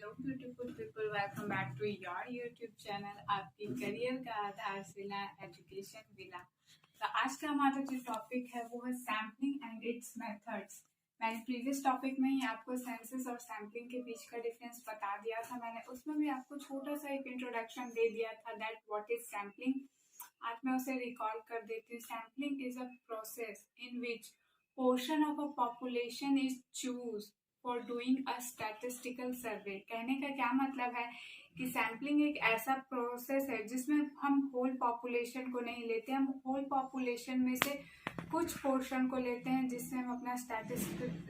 Hello beautiful people, welcome back to your YouTube channel आपकी career का आधारशिला education villa. तो आज का हमारा जो टॉपिक है वो है सैम्पलिंग एंड इट्स मेथड्स। मैंने प्रीवियस टॉपिक में ही आपको सेंसस और सैम्पलिंग के बीच का डिफरेंस बता दिया था। मैंने उसमें भी आपको छोटा सा एक इंट्रोडक्शन दे दिया था दैट व्हाट इज सैम्पलिंग। आज मैं उसे रिकॉल कर देती हूँ। Sampling is a process in which portion of a population is choose for doing a statistical survey। कहने का क्या मतलब है कि सैम्पलिंग एक ऐसा प्रोसेस है जिसमें हम होल पॉपुलेशन को नहीं लेते, हम होल पॉपुलेशन में से कुछ पोर्शन को लेते हैं जिससे हम अपना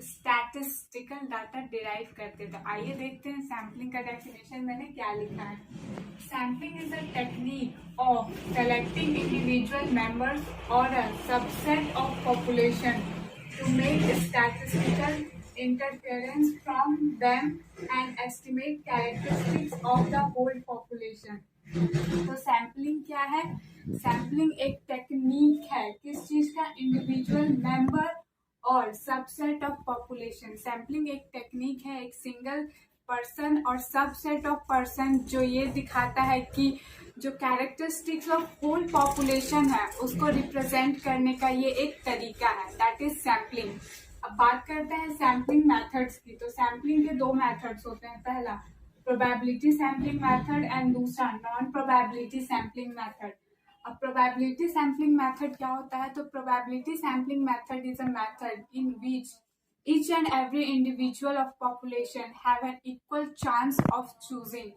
स्टैटिस्टिकल डाटा डिराइव करते हैं। तो आइए देखते हैं सैम्पलिंग का डेफिनेशन मैंने क्या लिखा है। Sampling is a technique of collecting individual members और a subset of population to make statistical interference from them and estimate characteristics of the whole population। तो सैम्पलिंग क्या है? सैम्पलिंग एक टेक्निक है किस चीज का? इंडिविजुअल मेंबर और सबसेट ऑफ पॉपुलेशन। सैम्पलिंग एक टेक्निक है, एक सिंगल पर्सन और सबसेट ऑफ पर्सन जो ये दिखाता है कि जो कैरेक्टरिस्टिक्स ऑफ होल पॉपुलेशन है उसको रिप्रेजेंट करने का ये एक तरीका है, दैट इज सैम्पलिंग। अब बात करते हैं सैम्पलिंग मेथड्स की। तो सैम्पलिंग के दो मेथड्स होते हैं, पहला प्रोबेबिलिटी सैम्पलिंग मेथड एंड दूसरा नॉन प्रोबेबिलिटी सैम्पलिंग मेथड। अब प्रोबेबिलिटी सैम्पलिंग मेथड क्या होता है? तो probability sampling method is a method in which each and every individual of population have an equal chance of choosing।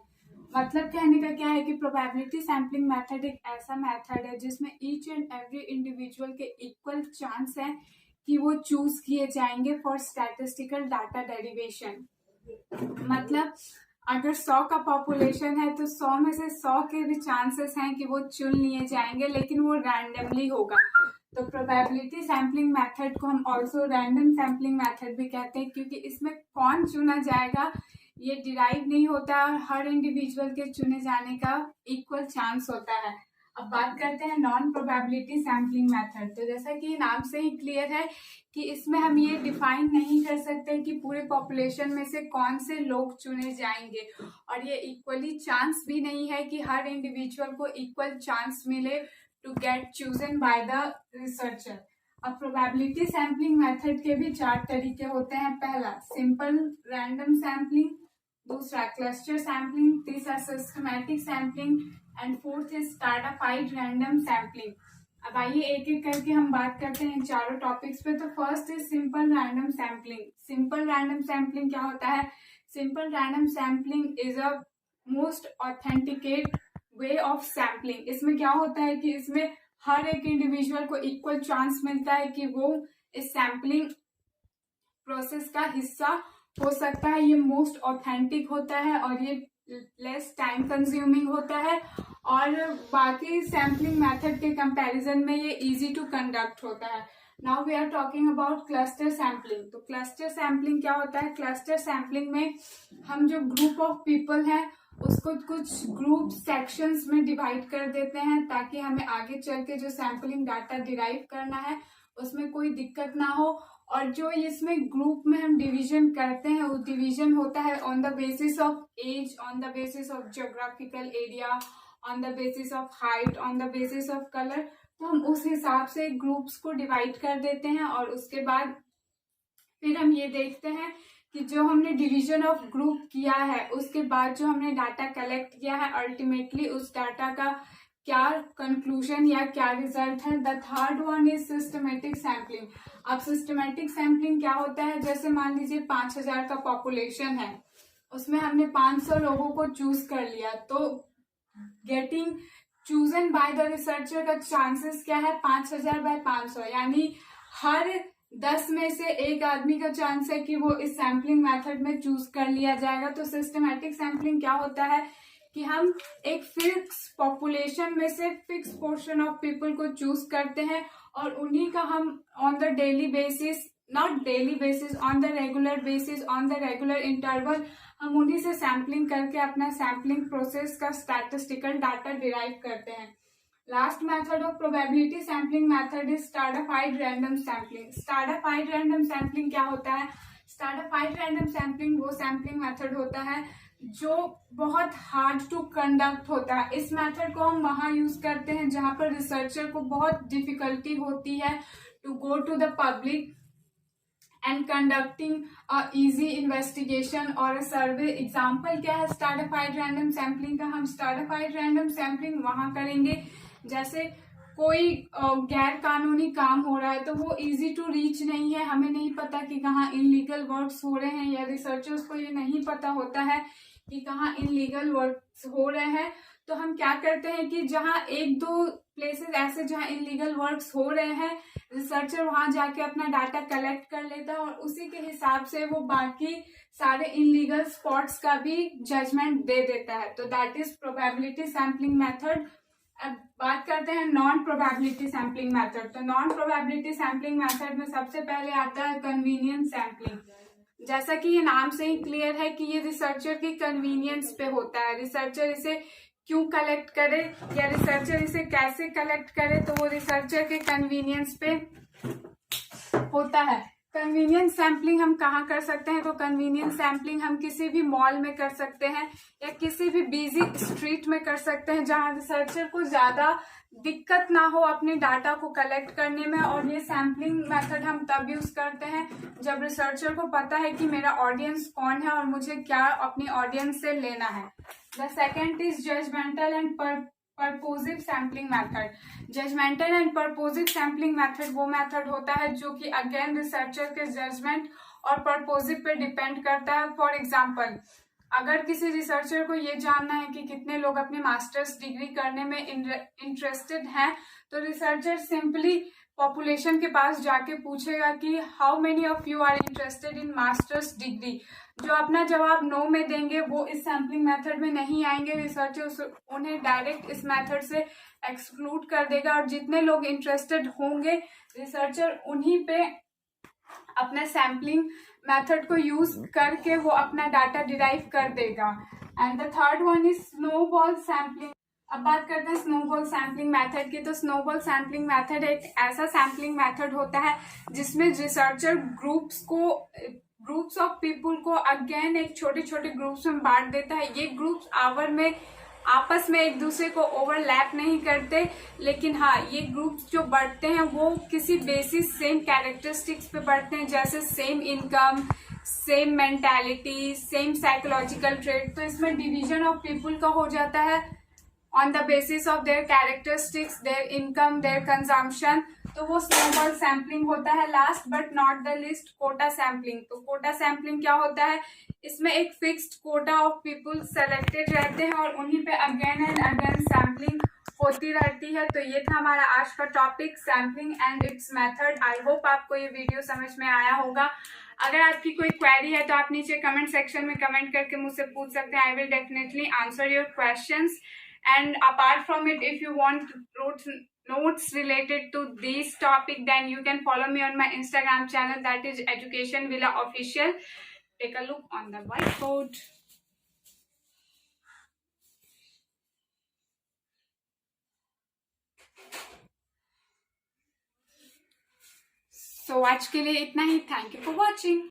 मतलब कहने का क्या है कि प्रोबेबिलिटी सैम्पलिंग मेथड एक ऐसा मेथड है जिसमें ईच एंड एवरी इंडिविजुअल के इक्वल चांस है कि वो चूज किए जाएंगे फॉर स्टैटिस्टिकल डाटा डेरिवेशन। मतलब अगर 100 का पॉपुलेशन है तो 100 में से 100 के भी चांसेस हैं कि वो चुन लिए जाएंगे, लेकिन वो रैंडमली होगा। तो प्रोबेबिलिटी सैम्पलिंग मेथड को हम ऑल्सो रैंडम सैम्पलिंग मेथड भी कहते हैं, क्योंकि इसमें कौन चुना जाएगा ये डिराइव नहीं होता, हर इंडिविजुअल के चुने जाने का इक्वल चांस होता है। अब बात करते हैं नॉन प्रोबेबिलिटी सैम्पलिंग मेथड। तो जैसा कि नाम से ही क्लियर है कि इसमें हम ये डिफाइन नहीं कर सकते कि पूरे पॉपुलेशन में से कौन से लोग चुने जाएंगे, और ये इक्वली चांस भी नहीं है कि हर इंडिविजुअल को इक्वल चांस मिले to get chosen by the researcher. अब प्रोबेबिलिटी सैम्पलिंग मेथड के भी 4 तरीके होते हैं। पहला सिंपल रैंडम सैम्पलिंग, दूसरा क्लस्टर सैम्पलिंग, तीसरा systematic sampling and fourth is stratified random sampling. अब आइए एक एक करके हम बात करते हैं इन चारों टॉपिक्स पे। तो first is simple random sampling. Simple random sampling क्या होता है? Simple random sampling is a most authenticate way of sampling. इसमें क्या होता है कि इसमें हर एक इंडिविजुअल को इक्वल चांस मिलता है कि वो इस सैम्पलिंग प्रोसेस का हिस्सा हो सकता है। ये मोस्ट ऑथेंटिक होता है और ये लेस टाइम कंज्यूमिंग होता है, और बाकी सैम्पलिंग मेथड के कंपैरिजन में ये इजी टू कंडक्ट होता है। Now we are talking about cluster sampling. तो क्लस्टर सैम्पलिंग क्या होता है? क्लस्टर सैम्पलिंग में हम जो ग्रुप ऑफ पीपल है उसको कुछ ग्रुप सेक्शंस में डिवाइड कर देते हैं ताकि हमें आगे चल के जो सैम्पलिंग डाटा डिराइव करना है उसमें कोई दिक्कत ना हो। और जो इसमें ग्रुप में हम डिवीजन करते हैं वो डिवीजन होता है on the basis of age, on the basis of geographical area, on the basis of height, on the basis of colour. तो हम उस हिसाब से ग्रुप्स को डिवाइड कर देते हैं और उसके बाद फिर हम ये देखते हैं कि जो हमने डिवीजन ऑफ ग्रुप किया है उसके बाद जो हमने डाटा कलेक्ट किया है अल्टीमेटली उस डाटा का क्या कंक्लूजन या क्या रिजल्ट है। The third one is systematic sampling. अब सिस्टमेटिक सैम्पलिंग क्या होता है? जैसे मान लीजिए 5000 का पॉपुलेशन है, उसमें हमने 500 लोगों को चूज कर लिया, तो getting chosen by the researcher का चांसेस क्या है? 5000 बाय 500, यानी हर 10 में से एक आदमी का चांस है कि वो इस सैम्पलिंग मेथड में चूज कर लिया जाएगा। तो सिस्टमैटिक सैम्पलिंग क्या होता है कि हम एक फिक्स पॉपुलेशन में से फिक्स पोर्शन ऑफ पीपल को चूज करते हैं और उन्हीं का हम on the daily basis, not daily basis, on the regular basis, on the regular interval हम उन्हीं से सैम्पलिंग करके अपना सैम्पलिंग प्रोसेस का स्टैटिस्टिकल डाटा डिराइव करते हैं। Last method of probability sampling method is stratified random sampling. Stratified random sampling क्या होता है? स्ट्रैटिफाइड रैंडम सैम्पलिंग वो सैम्पलिंग मेथड होता है जो बहुत हार्ड टू कंडक्ट होता है। इस मेथड को हम वहाँ यूज करते हैं जहाँ पर रिसर्चर को बहुत डिफिकल्टी होती है to go to the public and conducting a easy investigation और अ सर्वे। एग्जाम्पल क्या है स्ट्रैटिफाइड रैंडम सैम्पलिंग का? हम स्ट्रैटिफाइड रैंडम सैम्पलिंग वहाँ करेंगे जैसे कोई गैर कानूनी काम हो रहा है तो वो इजी टू रीच नहीं है, हमें नहीं पता कि कहाँ इनलीगल वर्क्स हो रहे हैं, या रिसर्चर्स को ये नहीं पता होता है कि कहाँ इनलीगल वर्क्स हो रहे हैं। तो हम क्या करते हैं कि जहाँ एक दो प्लेसेस ऐसे जहाँ इनलीगल वर्क्स हो रहे हैं, रिसर्चर वहां जाके अपना डाटा कलेक्ट कर लेता है और उसी के हिसाब से वो बाकी सारे इनलीगल स्पॉट्स का भी जजमेंट दे देता है। तो that is probability sampling method. अब बात करते हैं नॉन प्रोबेबिलिटी सैम्पलिंग मेथड। तो नॉन प्रोबेबिलिटी सैम्पलिंग मेथड में सबसे पहले आता है कन्वीनियंस सैम्पलिंग। जैसा कि ये नाम से ही क्लियर है कि ये रिसर्चर की कन्वीनियंस पे होता है। रिसर्चर इसे क्यों कलेक्ट करे या रिसर्चर इसे कैसे कलेक्ट करे, तो वो रिसर्चर के कन्वीनियंस पे होता है। कन्वीनियंस सैम्पलिंग हम कहाँ कर सकते हैं? तो कन्वीनियंस सैम्पलिंग हम किसी भी मॉल में कर सकते हैं या किसी भी बिजी स्ट्रीट में कर सकते हैं जहाँ रिसर्चर को ज्यादा दिक्कत ना हो अपने डाटा को कलेक्ट करने में। और ये सैम्पलिंग मेथड हम तब यूज करते हैं जब रिसर्चर को पता है कि मेरा ऑडियंस कौन है और मुझे क्या अपनी ऑडियंस से लेना है। The second is judgmental and purposive sampling method. Judgmental and purposive sampling method वो मेथड होता है जो कि अगेन रिसर्चर के जजमेंट और पर्पोजिव पे डिपेंड करता है। फॉर एग्जाम्पल, अगर किसी रिसर्चर को ये जानना है कि कितने लोग अपने मास्टर्स डिग्री करने में इंटरेस्टेड हैं, तो रिसर्चर सिंपली पॉपुलेशन के पास जाके पूछेगा कि how many of you are interested in masters degree. जो अपना जवाब नो में देंगे वो इस सैम्पलिंग मेथड में नहीं आएंगे। रिसर्चर उन्हें डायरेक्ट इस मेथड से एक्सक्लूड कर देगा और जितने लोग इंटरेस्टेड होंगे रिसर्चर उन्हीं पे अपना सैम्पलिंग मेथड को यूज करके वो अपना डाटा डिराइव कर देगा। And the third one is snowball sampling. अब बात करते हैं स्नोबॉल सैम्पलिंग मेथड की। तो स्नोबॉल सैम्पलिंग मेथड एक ऐसा सैम्पलिंग मेथड होता है जिसमें रिसर्चर ग्रुप्स ऑफ पीपुल को अगेन एक छोटे छोटे ग्रुप्स में बांट देता है। ये ग्रुप्स आपस में एक दूसरे को ओवरलैप नहीं करते, लेकिन हाँ ये ग्रुप्स जो बढ़ते हैं वो किसी बेसिस सेम कैरेक्टरिस्टिक्स पे बढ़ते हैं, जैसे same income, same mentality, same psychological trait. तो इसमें डिवीजन ऑफ पीपुल का हो जाता है on the basis of their characteristics, their income, their consumption. तो वो स्नोबॉल सैम्पलिंग होता है। Last but not the list, quota sampling. तो कोटा सैम्पलिंग क्या होता है? इसमें एक fixed quota of people selected रहते हैं और उन्हीं पे अगेन एंड अगेन सैम्पलिंग होती रहती है। तो ये था हमारा आज का topic, sampling and it's method. I hope आपको ये वीडियो समझ में आया होगा। अगर आपकी कोई क्वेरी है तो आप नीचे कमेंट सेक्शन में कमेंट करके मुझसे पूछ सकते हैं। I will definitely answer your questions. And apart from it, if you want notes related to this topic, then you can follow me on my Instagram channel, that is Education Villa Official. Take a look on the whiteboard. So आज के लिए इतना ही। Thank you for watching.